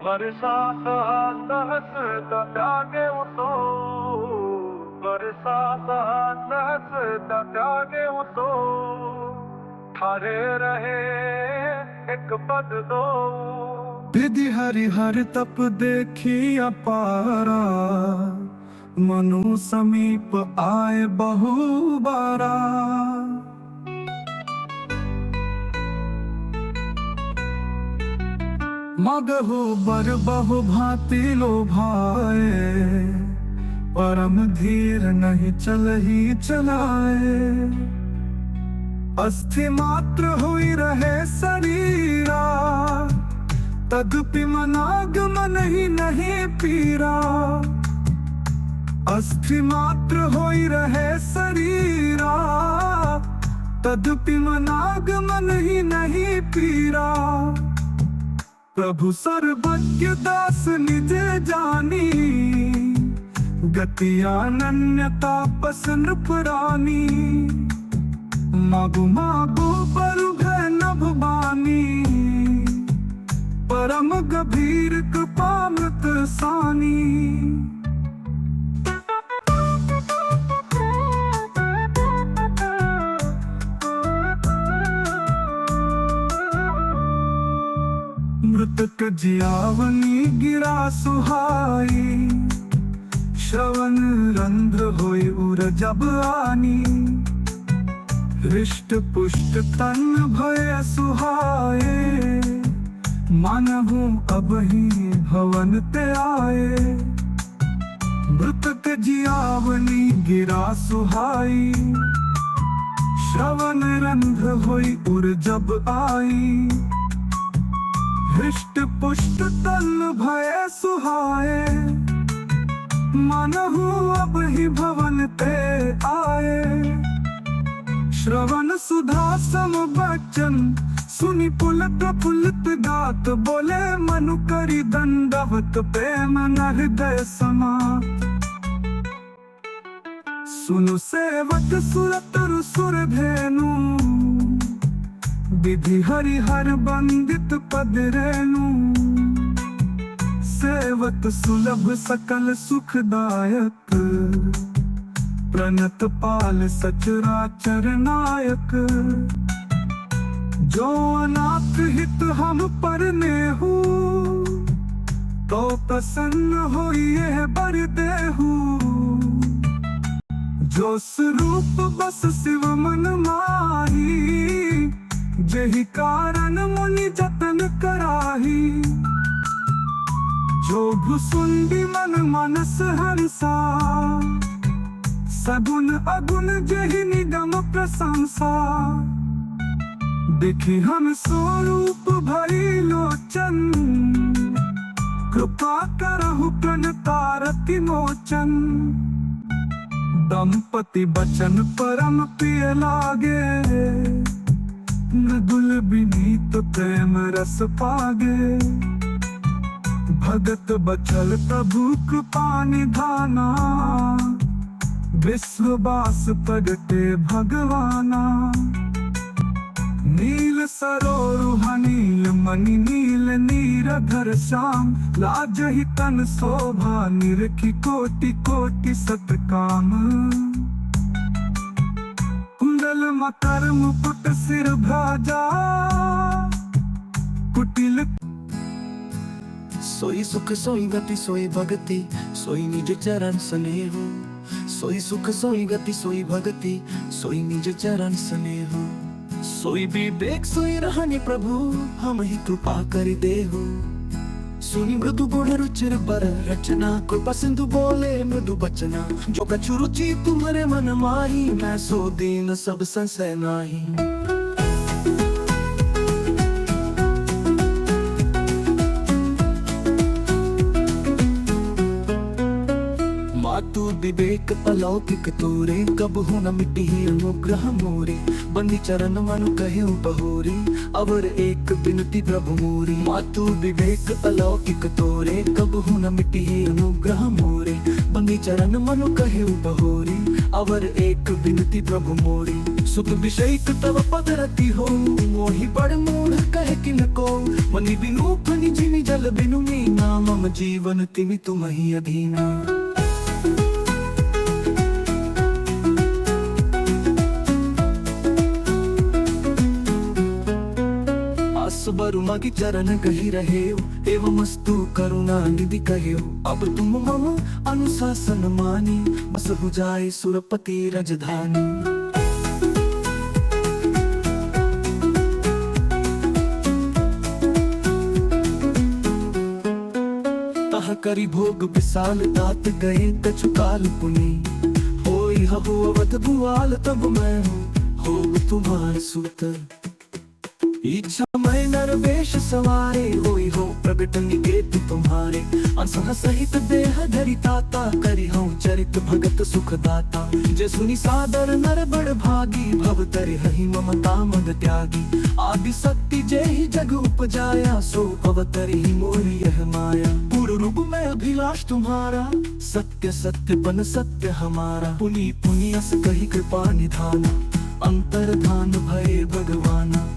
बरसात हसता त्यागे उतो, बरसात हसता त्यागे उतो, ठारे रहे एक पद दो। विधि हरि हर तप देखी अपारा, मनु समीप आए बहु बारा। मगहु बर बहु भांति लोभाए, परम धीर नहीं चलहि चलाए। अस्थि मात्र हुई रहे शरीरा, तदपि मनागम नहीं पीरा। अस्थि मात्र होई रहे शरीरा, तदपि मनागम नहीं पीरा। प्रभु सर्वज्ञ दास निज जानी, गति अनन्यता पस नृपरानी। मागु मागु बरु भय नभ बानी, परम गंभीर कृपामृत सानी। मृतक जियावनी गिरा सुहाई, श्रवण रंध्र होई उर जब आनी। हृष्ट पुष्ट तन भय सुहाए, मानहु अब ही भवन ते आए। मृतक जियावनी गिरा सुहाई, श्रवण रंध्र होई उर जब आई। हृष्ट पुष्ट तन भय सुहाए, मानहु अब ही भवन ते आए। श्रवण सुधा सम बचन सुनि पुलक पुलक गात, बोले मनु करी दंडवत प्रेम न हृदय समा। सुनु सेवक सुरतरु सुर धेनु, विधि हरि हर बंदित पद रेणु। सेवक सुलभ सकल सुखदायक, प्रणत पाल सचराचर नायक। जो अनाथ हित हम पर नेहु, तो प्रसन्न होइए बर देहु। जो स्वरूप बस शिव मन माही, जेहि कारण मुनि जतन कराही। जो भुसुंडी मन मनस हंसा, सगुन अगुन जेहि निगम प्रशंसा। देखी हम स्वरूप भरी लोचन, कृपा करहु प्रणतारति मोचन। दंपति बचन परम प्रिय लागे, मृदुल विनीत प्रेम रस पागे। भगत बचल प्रभु कृपा निधाना, विश्ववास प्रगटे भगवाना। नील सरोरुह नील मणि नील नीरधर श्याम, लाजहि तन शोभा निरखि कोटि कोटि सतकाम। कुंडल मकर मुकुट सिर भजा, कुटिल। सोई सुख सोई गति सोई भगति, सोई निज चरण स्नेह। सोई सुख सोई गति सोई भगति, सोई निज चरण स्नेह। सोई विवेक सोई रहनि प्रभु, हम ही कृपा कर देहु। सुनि मृदु गुण रुचिर बर रचना, कृपा सिंधु बोले मृदु बचना। जो कछु रुचि तुम्हारे मन माही, मैं सो दीन सब संशय नाही। मातु विवेक अलौकिक तोरे, कब हो न मिट्टी अनुग्रह मोरे। बंदी चरण मनु कहे बहोरी, अवर एक बिनती प्रभु मोरी। मातु विवेक अलौकिक तोरे, कब हो न मिट्टी अनुग्रह मोरे। बंदी चरण मनु कहे बहोरी, अवर एक बिनती प्रभु मोरी। सुख विषयक तव पद रति हो, मोहि बड़ मूढ़ कहे किनको। मनि बिनु फनि जिनि जल बिनु मीना, मम जीवन तिमि तुमहि अधीना। आसबरु मगि चरण कहि रहेउ, एवं अस्तु करुणा निधि कहेउ। अब तुम मम अनुशासन मानी, बस हो जाए सुरपति रजधानी। तह करी भोग विशाल तात गए कछुकाल पुनि। होई हबु अवध भुआल तब मैं हो तुम्हार सुत। इच्छा मैं नरवेश सवारे होई हो प्रगट निकेत तुम्हारे। अनसह सहित देह धरि ताता करी हूँ चरित भगत सुख दाता। जे सुनि सादर नर बड़ भागी भव तरि हहि ममता मद त्यागी। आदि शक्ति जे ही जग उपजाया सो अवतरि ही मोहि यह माया। पूर्ण रूप में अभिलाष तुम्हारा सत्य सत्य बन सत्य हमारा। पुनि पुनि अस कही कृपा निधाना अंतर्धान भये भगवाना।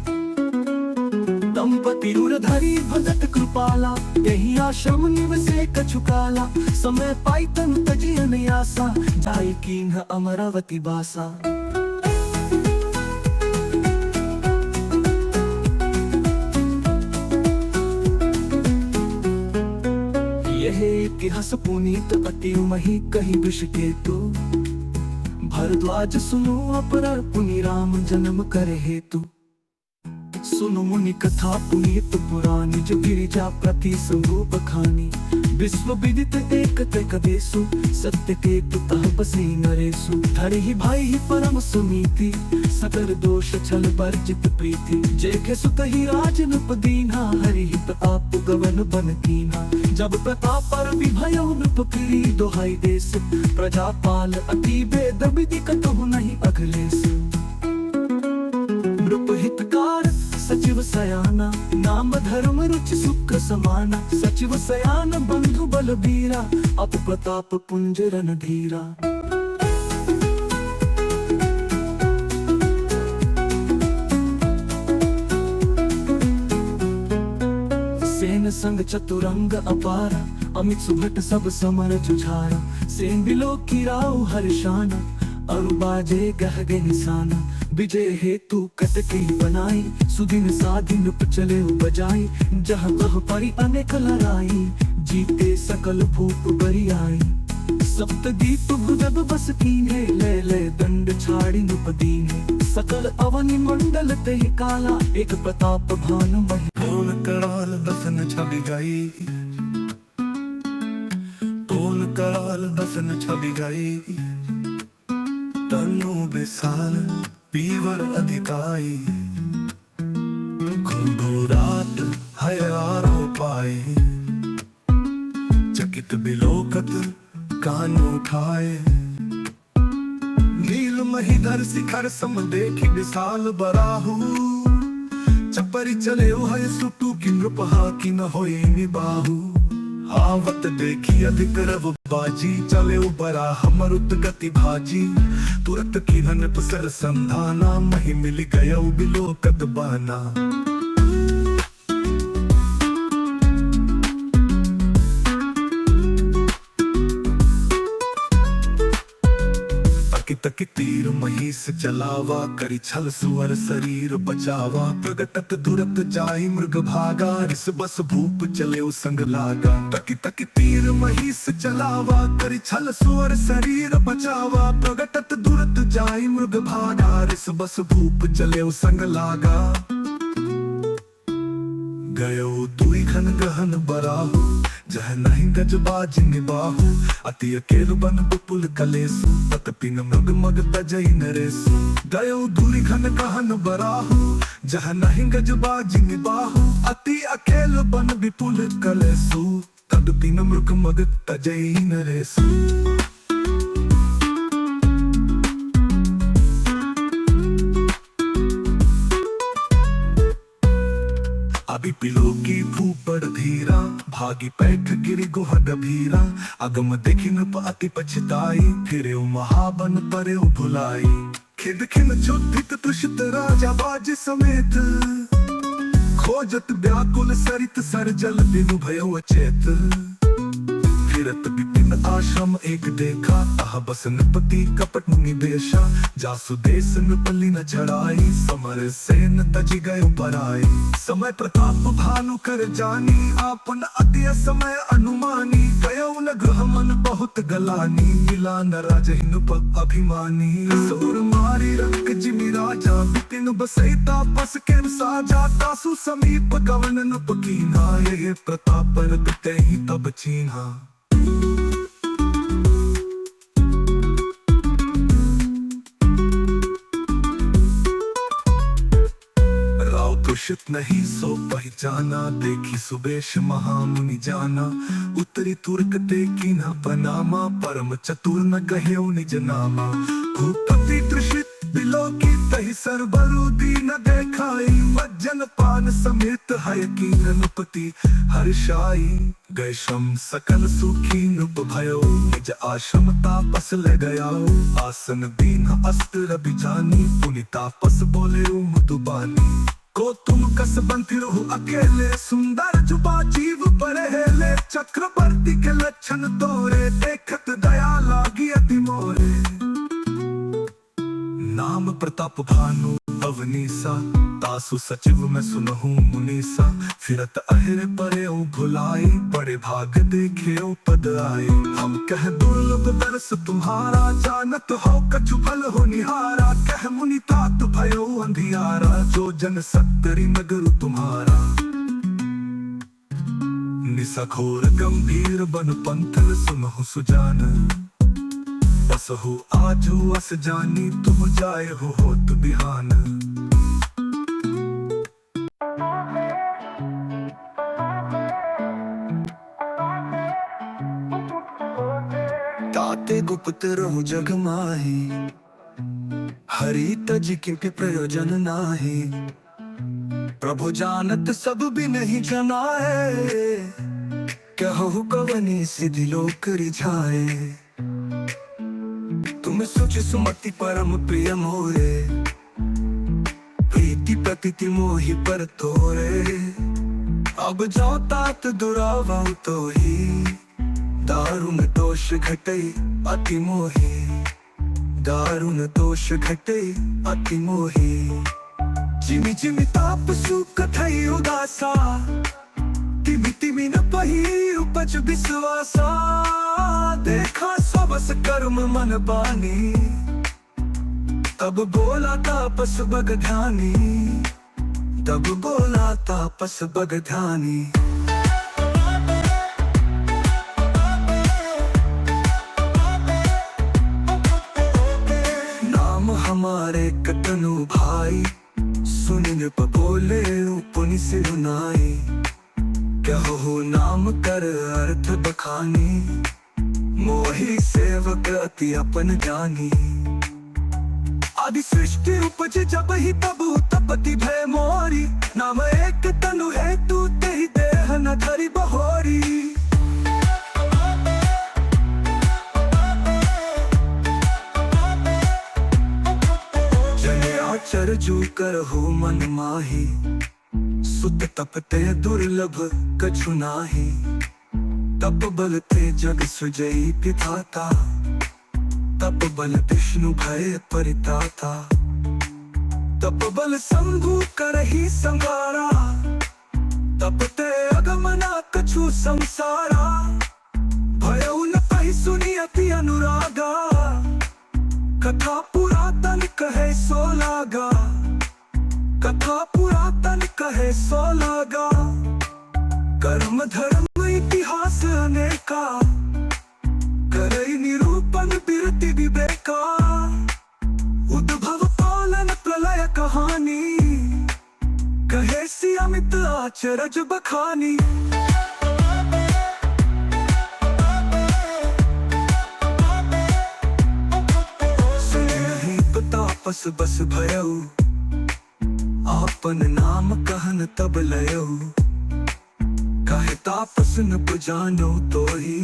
दंपति उरधरी भगत कृपाला यही आश्रम निवसे कछुकाला। समय पाई तन तजी अनयासा जाई कीन्ह अमरावती बासा। यह इतिहास पुनीत अति मही कही विष केतु। भरद्वाज सुनो अपरर पुनि राम जन्म करे हेतु। सुनो मुनि कथा पुनीत पुरानी जो गिरिजा प्रति स्वरूप खानी। विश्व विदित एक तक देसु सत्य के तह बसी नरेसु। धरि ही भाई ही परम सुनीति सकल दोष छल वर्जित प्रीति। जेके सुत ही राजनप दीना हरि ही प्रताप गवन बन कीना। जब प्रताप पर विभयो नृप फिरी दोहाई देश प्रजापाल अति वेद विधि कतहु नहीं अखिलेश। नृप हितकार सचिव सयाना नाम धर्म रुचि सुख समाना। सचिव सयान बंधु बलबीरा अप प्रताप पुंज रणधीरा। सेन संग चतुरंग अपारा अमित सुभट सब समर जुझारा। सेन बिलो की राव हर्षाना अरु बाजे गह गे निशाना। विजय हेतु कटके बनाई सुदिन साधिन चले बजाई। जहाँ तह परी अनेक लड़ाई जीते सकल भूप बरियाई। सप्तदीप भुजब बस कीन्हे ले ले दंड छाड़ी नुपदीन्हे। सकल अवनि मंडल ते काला एक प्रताप भान मही। बोल कराल दसन छवि गई, बोल कराल दसन छवि गई। तनु विशाल पीवर अधिकाई, घुंघराट हयारो पाए। चकित बिलोकत कान उठाए। नील महिधर शिखर सम देखी विशाल बराहु। चपरी चले हय सुटू की नृपहा की न होए निबाहु। आवत देखी अधिक रव बाजी चले बरा मरुत गति भाजी। तुरत किरण पसर संधाना मही मिल गया बिलोकत बाना। तकी तीर महिष चलावा करी छल सुअर शरीर बचावा। प्रगटत दुरत जाई मृग भागा रिस बस भूप चले संग लागा। तकी तीर महिष चलावा करी छल सुअर शरीर बचावा। प्रगटत दुरत जाई मृग भागा रिस बस भूप चले संग लागा। गयो दुई घन गहन बराहु जह नहीं गजबाज निबाहु। अति अकेल बन बुपुल कलेसु तत पिन मृग मग तजई नरेसु। गयो दुई घन गहन बराहु जह नहीं गजबाज निबाहु। अति अकेल बन विपुल कलेसु तत पिन मृग मग तजई नरेसु। अभी पिलो की भूपड़ धीरा भागी पैठ गिरी गुहद भीरा। अगम देखी नृप अति पछताई फिरे महाबन परे भुलाई। खिद खिन चोदित तुषित राजा बाज समेत। खोजत व्याकुल सरित सर जल बिनु भयो अचेत। फिरत विपिन आश्रम एक देखा, तह बस नृपति कपट मुनि बेशा। जासु देश नृपली न चढ़ाई, समर सेन तजी गयो पराई। समय प्रताप भानु कर जानी, आपन अति समय अनुमानी। गयो न गृह मन बहुत गलानी, मिला न राजहिनु पग अभिमानी। सूर मारी रंग जिमि राजा, विपिन बसैता पस के साजा। तासु समीप गवन नृप कीन्हा, ये प्रताप रघुते ही तब चीन्हा। तुषित नहीं सो पहचाना, देखी सुबेश महामुनि जाना। उत्तरी तुर्क देखी न पनामा, परम चतुर न कह्यो निज नामा। भूपति तुषित बिलोकी, तहि सर्वरुदी न देखाई। मज्जन पान समेत है की नृपति हर्षाई। गए श्रम सकल सुखी नृप भयो, निज आश्रम तापस ले गया। आसन दीन अस्त्र बिजानी, पुनि तापस बोले मधुबानी। को तुम कस बंधिर हो अकेले, सुंदर जुबा जीव परहेले। चक्रवर्ती के लक्षण तोरे, देखत दया लागी अति मोरे। नाम प्रताप भानु अवनीसा, तासु सचिव में सुनहु मुनीसा। फिरत अहिर परे भुलाई, बड़े भाग देखे पद आए। हम कह दुर्लभ दर्श तुम्हारा, जानत हो कछु फल हो निहारा। कह मुनि तात भयो अंधियारा, जो जन सत्तरी नगर तुम्हारा। निसखोर गंभीर बन पंथल, सुनहु सुजान। बसहु आजू अस जानी, तुम जाए हो होत बिहान। ताते गुप्त रहु जग माही, हरि तज किंपि प्रयोजन नाही। प्रभु जानत सब भी नहीं जनाए, कहु कवनी सिद्धि लोक रिझाए। तुम सुच सुमति परम प्रिय मोरे, प्रीति प्रतीति मोहि पर तोरे। अब जाओ तात दुरावा तो ही, दारुण दोष घटे अति मोहे। दारुण दोष घटे अति मोहे। जिमि जिमि ताप सुख थई उदासा, तिमि तिमि न पही उपज विश्वासा। देखा सबस कर्म मन बानी, तब बोला तापस बग ध्यानी। तब बोला तापस बग ध्यानी। नाम हमारे कतनु भाई, सुन नृप बोले पुनि सिरुनाई। कहो नाम कर अर्थ बखानी, मोहि सेवक अति अपन जानी। आदि सृष्टि उपज जब ही तब तपति भय मोरी। नाम एक तनु है तू तेहि देह न धरि बहोरी। जने आचर जू करहु मन माही, सुत तपते दुर्लभ कछु नाही। तप बल ते जग सुजई पिताता, तप बल विष्णु भय परिताता। तप बल शंभु करहि संहारा, तप ते अगमना कछु संसारा। भयउ न कहि सुनि अति अनुरागा, कथा पुरातन कहे सो लागा। कथा पुरातन कहे सो लागा। कर्म धर्म इतिहास अनेका, करई निरूपण बिरति विवेका। उद्भव पालन प्रलय कहानी, कहे सी अमित आचरज बखानी। सुनहि तापस बस भयउ, आपन नाम कहन तब लयउ। कहे तापस न पुजानो तो ही,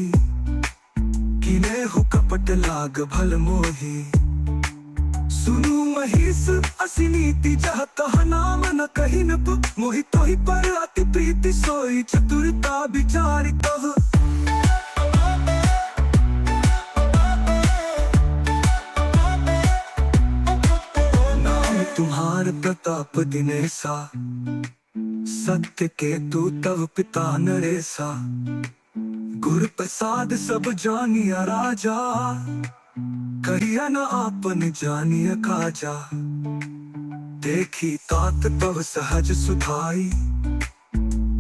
किने हो कपट लाग भल मोही। सुनु महिष असि नीति, जह कह नाम न कहि नप। मोहि तोहि पर अति प्रीति सोई, चतुरता विचारि तव। प्रताप दिनेसा, सत्य के तू तव पिता नरेसा। गुर प्रसाद सब जानिया राजा, करिया न आपन जानिया काजा। देखी तात तव सहज सुधाई,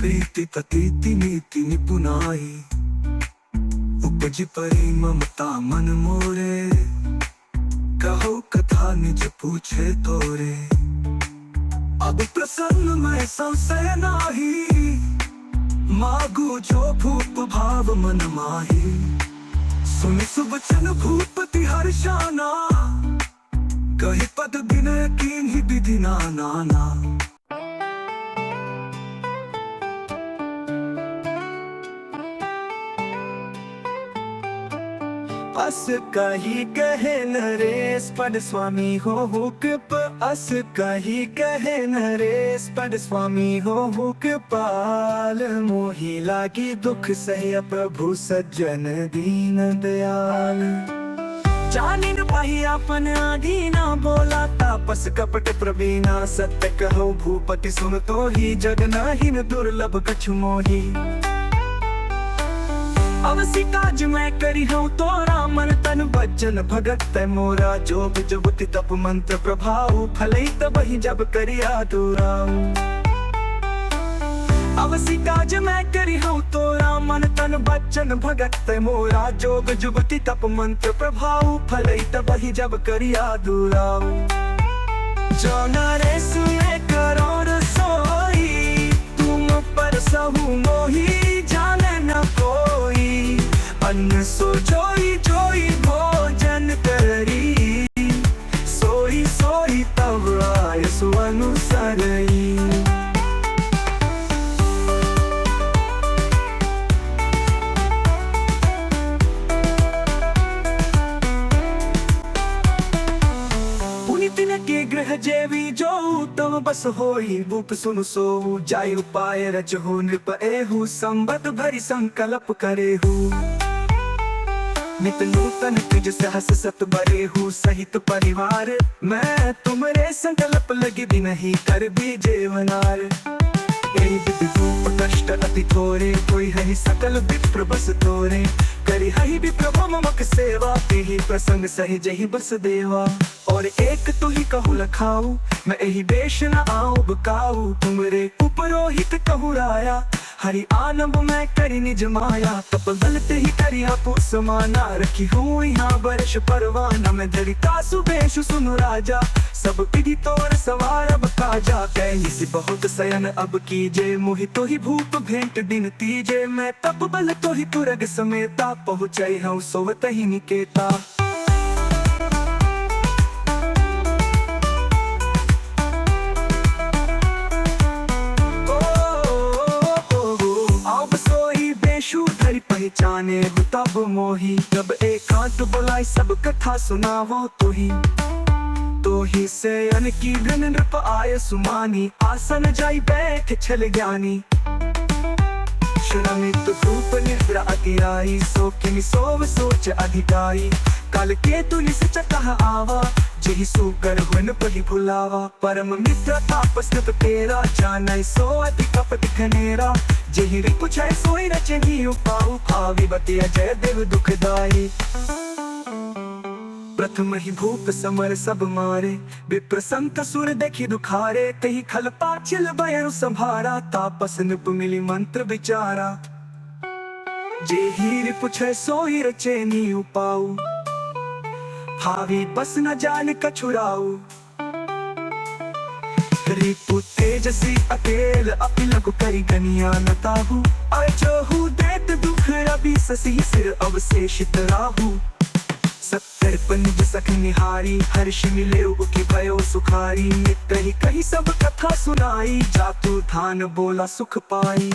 प्रीति प्रतीति नीति निपुनाई। उपज परी ममता मन मोरे, कहो कथा निज पूछे तोरे। अब प्रसन्न मैं संशय नाही, मागू जो भूप भाव मन माही। सुन सुबचन भूपति हर्षाना, कही पद विनय कीन्ही विधि नाना। अस कही कहे नरेश पद स्वामी हो हुक। अस कही कहे नरेश पद स्वामी हो हुक पाल। मोहि लागी दुख सह्य प्रभु सज्जन दीन दयाल। जानिन पाही अपन आधीना, बोला तापस कपट प्रवीणा। सत्य कहो भूपति सुन तो ही, जग नाहिन दुर्लभ कछु मोही। अवसी काज मैं करी हूँ तोरा, मन तन वचन भगत तै मोरा। जोग जुगति तप मंत्र प्रभाव, फलई तब ही जब करिया दुराऊ। अवसी काज मैं करी हूँ तोरा, मन तन वचन भगत तै मोरा। जोग जुगति तप मंत्र प्रभाव, फलई तब ही जब करिया दुराऊ। जो नरेश में करोड़ सोई, तुम पर सहु मोही जाने न कोई। अन्न सो जोई जोई भोजन करी, सोई सोई तब आय सो अनुसरई। पुनित के ग्रह जेवी जो, तब बस होई भूप सुन सोऊ। जाय उपाय रचहु नृप एहु, संबत भरी संकल्प करेहु। नित नूतन तिज सहस सत बरेहु, सहित परिवार। मैं तुमरे संकल्प लगी भी नहीं, कर भी जेवनार। यही विधि रूप कष्ट अति थोरे, कोई है सकल विप्र बस तोरे। करी हहि विप्र ममक सेवा, तेहि प्रसंग सहि जहि बस देवा। और एक तू ही कहु लखाऊ, मैं यही बेश न आऊं बकाऊ। तुमरे उपरोहित कहु राया, हरि आनंद मैं करी निज माया। तप गलते ही करिया पु समाना, रखी हूँ यहाँ वर्ष परवाना। मैं धरिता सुबेशु सुनु राजा, सब विधि तोर सवार अब काजा। कही से बहुत सयन अब कीजे, मोहि तो ही भूप भेंट दिन तीजे। मैं तप बल तो ही तुरग समेता, पहुँचाई हूँ सोवत ही निकेता। धरि पहचाने तब मोही, जब एकांत बुलाई सब कथा सुनावो तो ही से अन की घन नृप आय सुमानी। आसन जाई बैठ छल ज्ञानी, श्रमित भूप निद्रा अति आई। सो किनि सोव सोच अधिकाई, काल के तुनि सचतः आवा। जेहि सुकर हुन पहि भुलावा, परम मित्र तापस नृप तेरा। जानै सो अति कपट घनेरा, जेहि रिपु छय सोई रचहि उपाऊ। भावी बति अजय देव दुखदाई, प्रथम ही भूप समर सब मारे। विप्र संत सुर देखि दुखारे, तेहि खल पाचिल बयरु संभारा। तापस नृप मिली मंत्र विचारा, जेहि रिपु छय सोई रचेनि उपाऊ। भावी बस न जान कछुराऊ, रिपु तेजसी अकेल अपि लघु करी गनिया न ताहू। अजहु देत दुख रवि ससी सिर अवशेषित राहु। सत्तर पंज सख निहारी, हर्ष मिले उकी भयो सुखारी। कही कही सब कथा सुनाई, जातु धान बोला सुख पाई।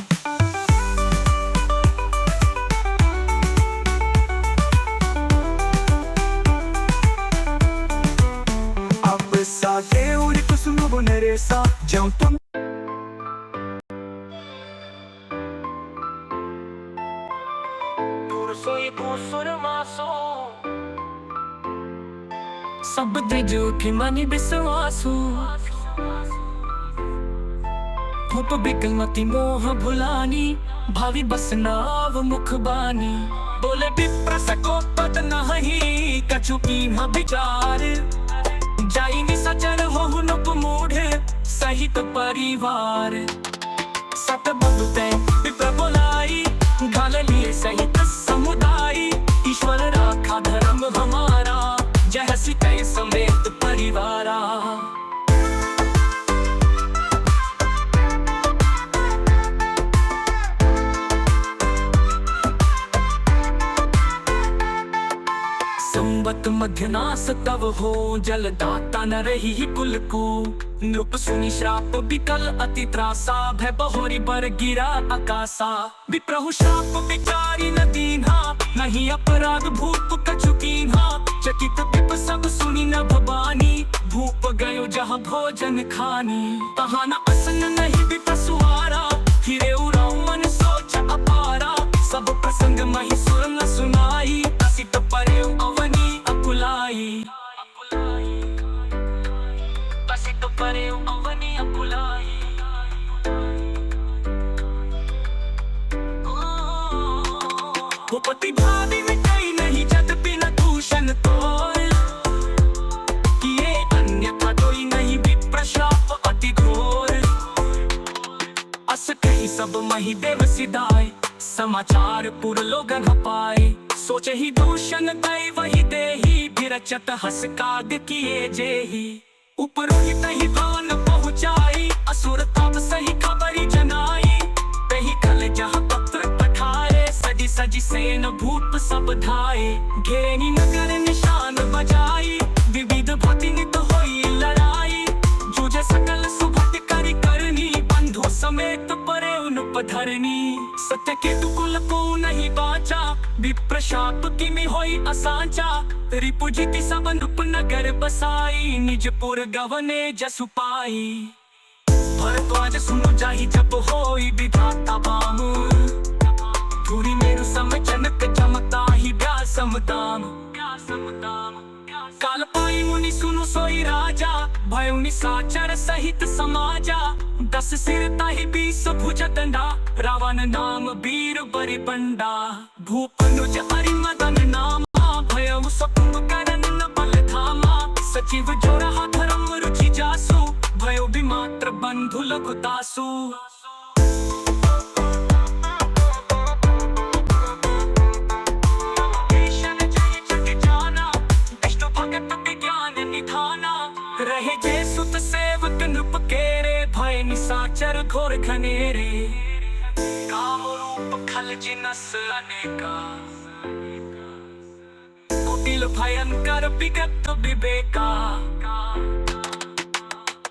अब सागे उरी कुसुम नरेसा, जब तुम सोई भूसुर मासो। सब द्विज उठी मनि विश्वासु, भूप बिकलमती मोह भुलानी, भावी बस नाव मुख बानी। बोले विप्र सको पद नहीं, कछु कीन्हा विचार। जाई निसचर होहु नुप मूढ़, सहित परिवार। सत बंधुते विप्र बोलाई, घाल लिए सहित समुदाय। ईश्वर राखा धर्म हमारा, जय सितै समेत परिवारा। संवत मध्यनास तव हो, जलदाता न रही कुल को। नृप सुनि श्राप विकल अति त्रासा, भय बहोरी बर गिरा आकाशा। विप्रहु श्राप विचारी न दीन्हा, नहीं अपराध भूप कछु कीन्हा। चकित विप सब सुनी न भवानी, भूप गयो जहाँ भोजन खानी। तहाँ न असन नहीं विप सुवारा, फिरे उराऊ मन सोच अपारा। सब प्रसंग मही सुर न सुनाई, असित परे अवनी अकुलाई। असित परे अवनी अकुलाई। भूपति भावी मिटाई नहीं जत बिन दूषण तोर। किए अन्यथा कोई नहीं विप्र श्राप अति घोर। अस कही सब मही देव सिधाय, समाचार पुर लोगन पाए। सोचे ही दूषण गए वही देही, विरचत हस काग किए जेही। उपरोहित ही भवन पहुँचाई, असुर तब सही खबरी जनाई। तही कल जहाँ पत्र पठाए, सजी सजी सेन भूप सब धाये। घेनी नगर निशान बजाई, विविध भांति नित होई लड़ाई। जूझे सकल सुभट करी करनी, बंधु समेत परे धरनी। सत्य के कुल को नहीं बाचा, विप्र शाप किमि होई असांचा। रिपु जीति सब नृप नगर बसाई, निजपुर गवने जसु पाई। भरद्वाज सुनु जाहि जब होई विधाता बाम। धूरी मेरु सम जनक जमता ही व्यासम दाम। काल पाई मुनि सुनु सोई राजा, भय निसाचर सहित समाजा। 10 सिर ताहि 20 भुज दंडा, रावण नाम वीर बरि बंडा। भूप अनुज हरि मदन नामा, भयउ सकुंभ करन न बल धामा। सचिव जो रहा धर्म रुचि जासु, भयो विमात्र बंधु लघु दासु। रहे जे सुत सेवक नृप केरे, भय निसाचर घोर घनेरे। काम रूप खल जिनस अनेका, कुटिल भयंकर विगत विवेका।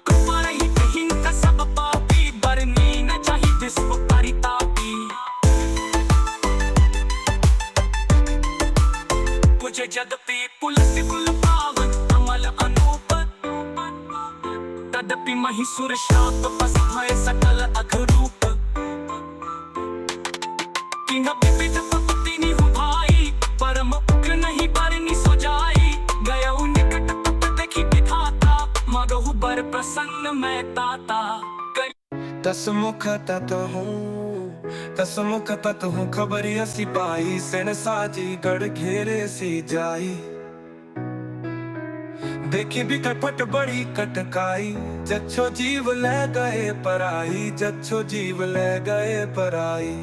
कृपा रहित हिंसा सब पापी, बरनी न चाहि विश्व परितापी। पूजे जदपि पुलसि कुल पावन, अमल अनूप। तदपि महिषुर शाप बस भय सकल अघरूप। किंग विविध पपति निहु भाई, परम उग्र नहीं बरनी सो जाई। गयउ निकट तप देखि विधाता, मगहु बर प्रसन्न मैं ताता। 10 मुख तत हूँ, 10 मुख तत हूँ, खबरिया सिपाही। सेन साजी गढ़ घेरे सी जाई। देखी भी कटपट बड़ी कटकाई, जच्छो जीव ले गए पराई। जच्छो जीव ले गए पराई।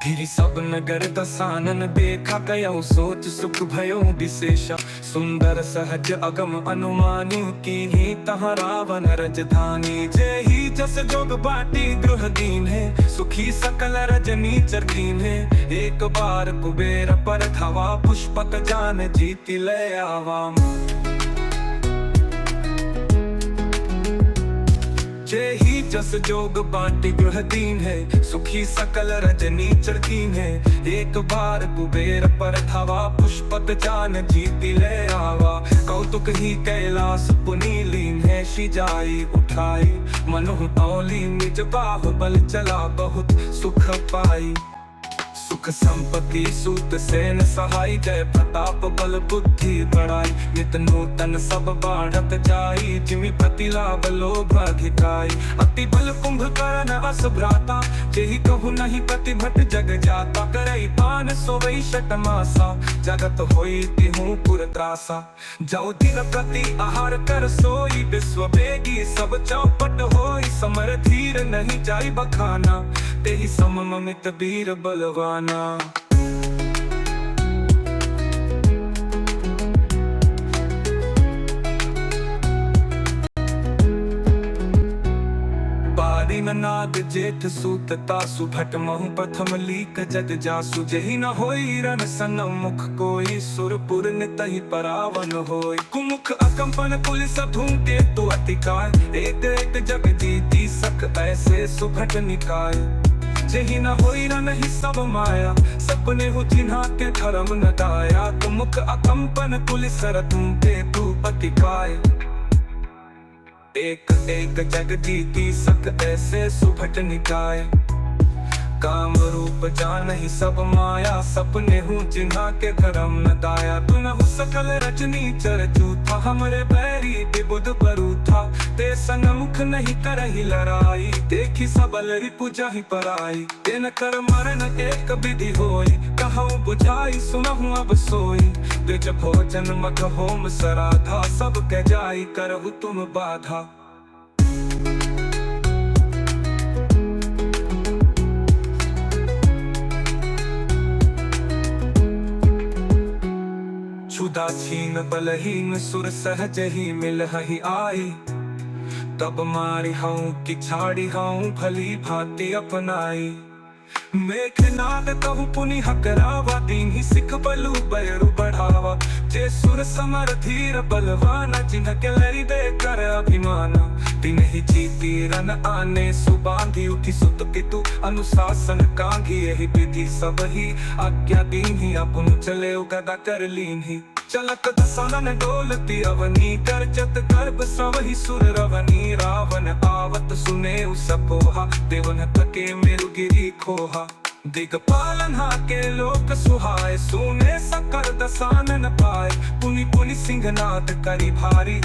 फिर सब नगर दसानन देखा, गयो सोच सुख भयो विशेषा। सुंदर सहज अगम अनुमानी, कीन्ही तहाँ रावण रजधानी। जे ही जस जोग बाटी गृह दीन है, सुखी सकल रजनी चरदीन है। एक बार कुबेर पर थवा, पुष्पक जान जीति ले आवाम। जे ही जस जोग बाटी गृह दीन है, सुखी सकल रजनी चरदीन है। एक बार कुबेर पर थवा, पुष्पक जान जीति ले आवा। कौतुक ही कैलास पुनी लीन है, शिजाई उठाई। मनुह तौली निज बाहुबल चला, बहुत सुख पाई। सुख सुख संपत्ति सूत सेन सहाय, जय प्रताप बल बुद्धि बढ़ाई, नित नूतन सब बाढ़त जाई, जिमि प्रतिलाभ लोभ अधिकाई, अति बल कुंभकर्ण अस भ्राता, जेहि कहु नहीं प्रतिभट जग जाता, करई पान सोवई शत मासा, जगत होई तिहु पुर त्रासा, जो दिन प्रति आहार कर सोई, विश्व वेगी सब चौपट होई, समर धीर नहीं जाई बखाना, तेहि सम ममित वीर बलवाना। नाग जेठ सूत तासु, भट महु प्रथम लीक जग जासु, जेहि न होई रण सन मुख कोई, सुरपुर नितहि परावन होई, कुमुख अकंपन पुलिस धूमते तो अतिकाय, एक एक जग जीती सक ऐसे सुभट निकाय, जेहि न होई रण ही सब माया, सपने हो जिन्हा के धर्म न दाया, कुमुख अकंपन पुलिस धूमते तो अतिकाय, एक एक जग जीती सक ऐसे सुभट निकाय, काम रूप जान ही सब माया, सपने हूँ जिन्हा के धर्म न दाया, तुनहु सकल रजनी चर जूथा, हमरे बैरी विबुध बरूथा, ते संग मुख नहीं करही लड़ाई, देखी सबल रिपु जाहि पराई, तेन कर मरण एक विधि होई, कहूँ बुझाई सुनहु अब सोई, द्विज भोजन मग होम सराधा, सब कह जाई करहु तुम बाधा। क्षुधा छीन बलहीन सुर सहज ही मिलहि आई, तब मारी हूँ कि छाड़ी हूँ भली भांति अपनाई, मेघनाद कहु पुनि हकरावा, दीन ही सिख बलु बैरु बढ़ावा, जे सुर समर धीर बलवाना, जिन्ह के लरि दे कर अभिमाना, दिन ही जीती रन आने सुबांधी, उठी सुत पितु अनुशासन कांगी, यही विधि सब ही आज्ञा दीन ही, अपुन चले गदा कर लीन ही, चलत दसानन डोलती अवनी, करचत गर्भ सवहि सुर रवनी, रावण आवत सुने सपोहा, देवन तके मेरुगिरी खोहा, दिगपालन के लोक सुहाय, सुने सकल दसानन पाए, पुनि पुनि सिंहनाद करी भारी।